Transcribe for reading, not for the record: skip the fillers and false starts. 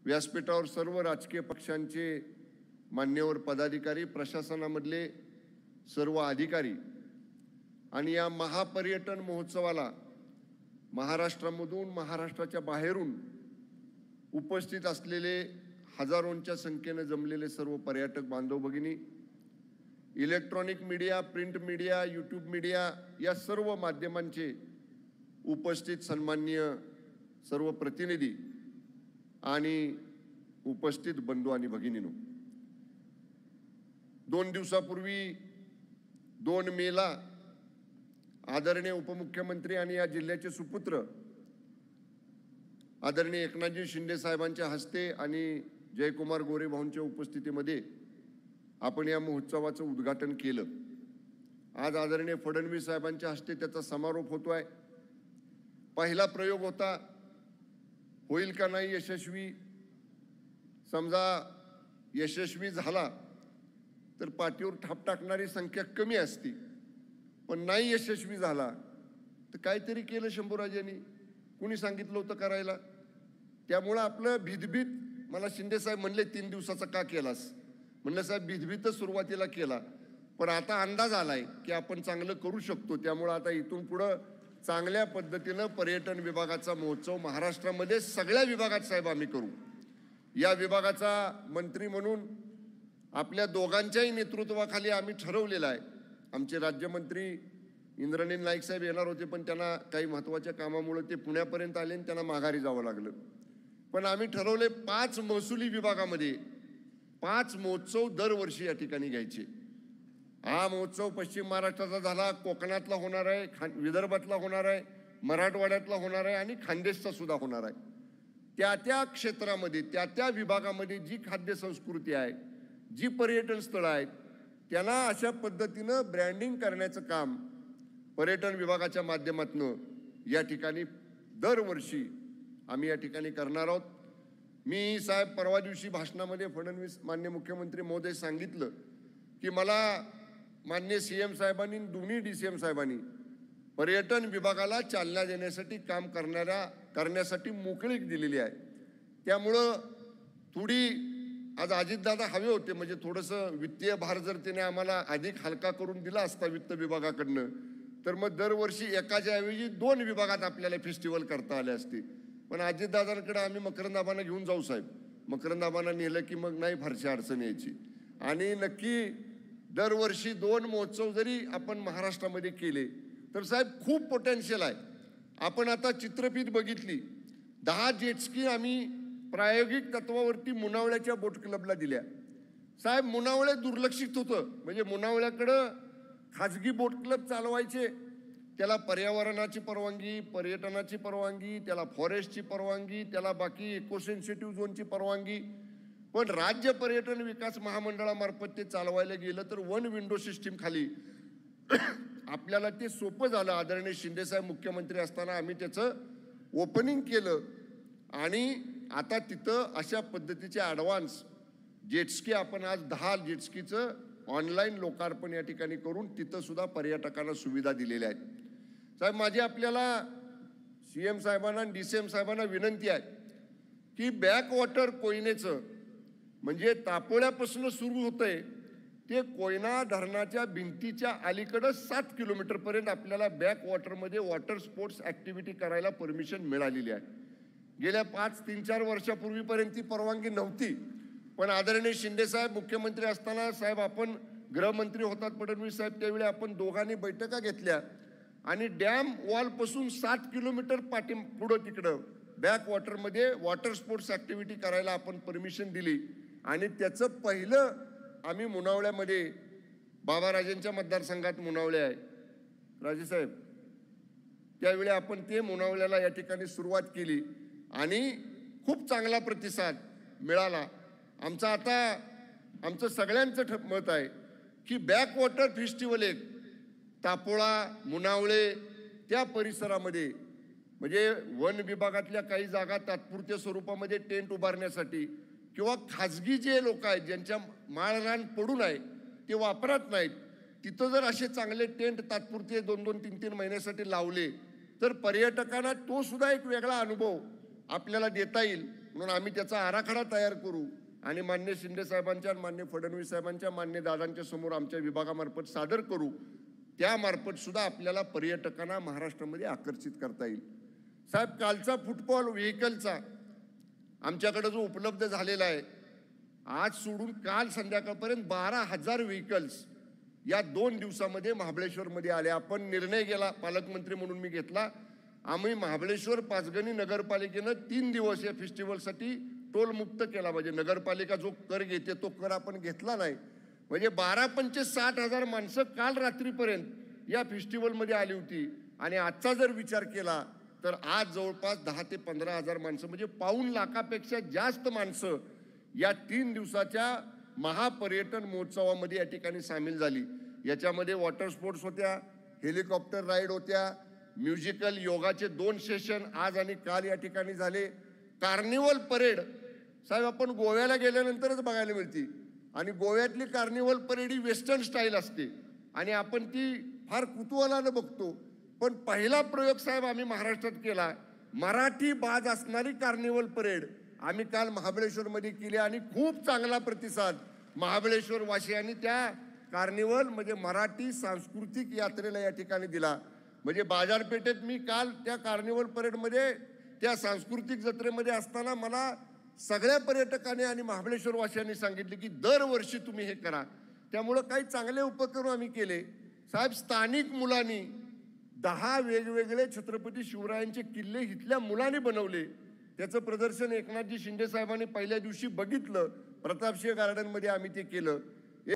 व्यासपीठावर सर्व राजकीय पक्षांचे मान्यवर पदाधिकारी, प्रशासनामधले सर्व अधिकारी आणि या महापर्यटन महोत्सवाला महाराष्ट्रामधून, महाराष्ट्राच्या बाहेरून उपस्थित असलेले हजारोंच्या संख्येने जमलेले सर्व पर्यटक बांधव भगिनी, electronic media, print media, YouTube media या सर्व माध्यमांचे उपस्थित सन्माननीय सर्व प्रतिनिधी आणि उपस्थित बंधू आणि भगिनींनो, 2 दिवसापूर्वी 2 मेला आदरणीय उपमुख्यमंत्री आणि या जिल्ह्याचे सुपुत्र आदरणीय एकनाथजी शिंदे साहेबांच्या हस्ते आणि जयकुमार गोरे भाऊंच्या उपस्थितीमध्ये आपण या महोत्सवाचं उद्घाटन केलं। आज आदरणीय फडणवीस साहेबांच्या हस्ते त्याचा समारोप होतोय। पहिला प्रयोग होता, होईल का नाही यशस्वी, समजा यशस्वी झाला तर पाठीवर थाप टाकणारी संख्या कमी असती, पण नाही यशस्वी झाला तर काहीतरी केलं शंभूराजांनी, कुणी सांगितलं होतं करायला। त्यामुळं आपलं भीतभीत, मला शिंदे साहेब म्हणले 3 दिवसाचा का केलास, म्हणलं साहेब भीतभीतच सुरुवातीला केला, पण आता अंदाज आलाय की आपण चांगलं करू शकतो। त्यामुळं आता इथून पुढं चांगल्या पद्धतीनं पर्यटन विभागाचा महोत्सव महाराष्ट्रामध्ये सगळ्या विभागात साहेब आम्ही करू। या विभागाचा मंत्री म्हणून आपल्या दोघांच्याही नेतृत्वाखाली आम्ही ठरवलेलं आहे। आमचे राज्यमंत्री इंद्रनील नाईक साहेब येणार होते, पण त्यांना काही महत्त्वाच्या कामामुळे ते पुण्यापर्यंत आले आणि त्यांना माघारी जावं लागलं। पण आम्ही ठरवले 5 महसुली विभागामध्ये 5 महोत्सव दरवर्षी या ठिकाणी घ्यायचे। हा महोत्सव पश्चिम महाराष्ट्राचा झाला, कोकणातला होणार आहे, विदर्भातला होणार आहे, मराठवाड्यातला होणार आहे आणि खानदेशचा सुद्धा होणार आहे। त्या क्षेत्रामध्ये, त्या विभागामध्ये जी खाद्य संस्कृती आहे, जी पर्यटन स्थळं आहेत, त्यांना अशा पद्धतीनं ब्रँडिंग करण्याचं काम पर्यटन विभागाच्या माध्यमातून या ठिकाणी दरवर्षी आम्ही या ठिकाणी करणार आहोत। मी साहेब परवा दिवशी भाषणामध्ये फडणवीस मान्य मुख्यमंत्री महोदय सांगितलं की मला मान्य CM साहेबांनी, दोन्ही DCM साहेबांनी पर्यटन विभागाला चालना देण्यासाठी काम करण्यासाठी मोकळीक दिलेली आहे। त्यामुळं थोडी आज अजितदादा हवे होते, म्हणजे थोडंसं वित्तीय भार जर त्याने आम्हाला अधिक हलका करून दिला असता वित्त विभागाकडनं, तर मग दरवर्षी एकाच्या ऐवजी 2 विभागात आपल्याला फेस्टिवल करता आले असते। पण अजितदादांकडे आम्ही मकरंदाबांना घेऊन जाऊ साहेब, मकरंदाबांना नेलं की मग नाही फारशी अडचण यायची। आणि नक्की दरवर्षी 2 महोत्सव जरी आपण महाराष्ट्रामध्ये केले तर साहेब खूप पोटेन्शियल आहे। आपण आता चित्रफित बघितली, 10 जेटस्की आम्ही प्रायोगिक तत्वावरती मुनावळ्याच्या बोट क्लबला दिल्या। साहेब मुनावळे दुर्लक्षित होतं, म्हणजे मुनावळ्याकडं खाजगी बोट क्लब चालवायचे, त्याला पर्यावरणाची परवानगी, पर्यटनाची परवानगी, त्याला फॉरेस्टची परवानगी, त्याला बाकी इको सेन्सिटिव्ह झोनची परवानगी, पण राज्य पर्यटन विकास महामंडळामार्फत ते चालवायला गेलं तर 1 विंडो सिस्टीम खाली आपल्याला ते सोपं झालं। आदरणीय शिंदे साहेब मुख्यमंत्री असताना आम्ही त्याचं ओपनिंग केलं आणि आता तिथं अशा पद्धतीचे ॲडव्हान्स जेटस्की आपण आज 10 जेटस्कीचं ऑनलाईन लोकार्पण या ठिकाणी करून तिथं सुद्धा पर्यटकांना सुविधा दिलेल्या आहेत। साहेब माझी आपल्याला CM साहेबांना आणि DCM साहेबांना विनंती आहे की बॅकवॉटर कोयनेचं, म्हणजे तापोळ्यापासून सुरू होतंय ते कोयना धरणाच्या भिंतीच्या अलीकडं 7 किलोमीटरपर्यंत आपल्याला बॅकवॉटरमध्ये वॉटर स्पोर्ट्स ॲक्टिव्हिटी करायला परमिशन मिळालेली आहे। गेल्या 3-4 वर्षापूर्वीपर्यंत ती परवानगी नव्हती, पण आदरणीय शिंदे साहेब मुख्यमंत्री असताना साहेब आपण गृहमंत्री होतात फडणवीस साहेब, त्यावेळी आपण दोघांनी बैठका घेतल्या आणि डॅम वॉलपासून 7 किलोमीटर पुढं तिकडं बॅकवॉटरमध्ये वॉटर स्पोर्ट्स ॲक्टिव्हिटी करायला आपण परमिशन दिली। आणि त्याचं पहिलं आम्ही मुनावळ्यामध्ये, बाबाराजेंच्या मतदारसंघात मुनावळे आहे राजेसाहेब, त्यावेळी आपण ते मुनावळ्याला या ठिकाणी सुरुवात केली आणि खूप चांगला प्रतिसाद मिळाला। आमचं सगळ्यांचं मत आहे की बॅकवॉटर फेस्टिवल एक तापोळा, मुनावळे त्या परिसरामध्ये, म्हणजे वन विभागातल्या काही जागा तात्पुरत्या स्वरूपामध्ये टेंट उभारण्यासाठी किंवा खाजगी जे लोक आहेत ज्यांच्या माळरान पडून आहे ते वापरत नाहीत, तिथं जर असे चांगले टेंट तात्पुरते 2-2, 3-3 महिन्यासाठी लावले तर पर्यटकांना तो सुद्धा एक वेगळा अनुभव आपल्याला देता येईल। म्हणून आम्ही त्याचा आराखडा तयार करू आणि मान्य शिंदे साहेबांच्या, मान्य फडणवीस साहेबांच्या, मान्य दादांच्या समोर आमच्या विभागामार्फत सादर करू. त्यामार्फत सुद्धा आपल्याला पर्यटकांना महाराष्ट्रामध्ये आकर्षित करता येईल. साहेब, कालचा फुटबॉल व्हेकलचा आमच्याकडे जो उपलब्ध झालेला आहे, आज सोडून काल संध्याकाळपर्यंत 12,000 व्हेकल्स या 2 दिवसामध्ये महाबळेश्वरमध्ये आले. आपण निर्णय केला, पालकमंत्री म्हणून मी घेतला, आम्ही महाबळेश्वर पाचगणी नगरपालिकेनं 3 दिवस या फेस्टिवलसाठी टोल मुक्त केला. म्हणजे नगरपालिका जो कर घेते तो कर आपण घेतला नाही. म्हणजे 12-5 60,000 माणसं काल रात्रीपर्यंत या फेस्टिवलमध्ये आली होती. आणि आजचा जर विचार केला तर आज जवळपास 10 ते 15,000 माणसं, म्हणजे 2.25 लाखापेक्षा जास्त माणसं या 3 दिवसाच्या महापर्यटन महोत्सवामध्ये या ठिकाणी सामील झाली. याच्यामध्ये वॉटर स्पोर्ट्स होत्या, हेलिकॉप्टर राईड होत्या, म्युझिकल योगाचे 2 सेशन आज आणि काल या ठिकाणी झाले. कार्निवल परेड साहेब आपण गोव्याला गेल्यानंतरच बघायला मिळते आणि गोव्यातली कार्निवल परेड ही वेस्टर्न स्टाईल असते आणि आपण ती फार कुतूहलानं बघतो. पण पहिला प्रयोग साहेब आम्ही महाराष्ट्रात केला, मराठी बाज असणारी कार्निवल परेड आम्ही काल महाबळेश्वरमध्ये केली आणि खूप चांगला प्रतिसाद महाबळेश्वर वासियांनी त्या कार्निवल म्हणजे मराठी सांस्कृतिक यात्रेला या ठिकाणी दिला. म्हणजे बाजारपेठेत मी काल त्या कार्निवल परेडमध्ये त्या सांस्कृतिक जत्रेमध्ये असताना मला सगळ्या पर्यटकांनी आणि महाबळेश्वर वासियांनी सांगितले की दरवर्षी तुम्ही हे करा. त्यामुळं काही चांगले उपक्रम आम्ही केले. साहेब, स्थानिक मुलांनी 10 वेगवेगळे छत्रपती शिवरायांचे किल्ले इथल्या मुलांनी बनवले. त्याचं प्रदर्शन एकनाथजी शिंदे साहेबांनी पहिल्या दिवशी बघितलं. प्रतापसिंह गार्डनमध्ये आम्ही ते केलं.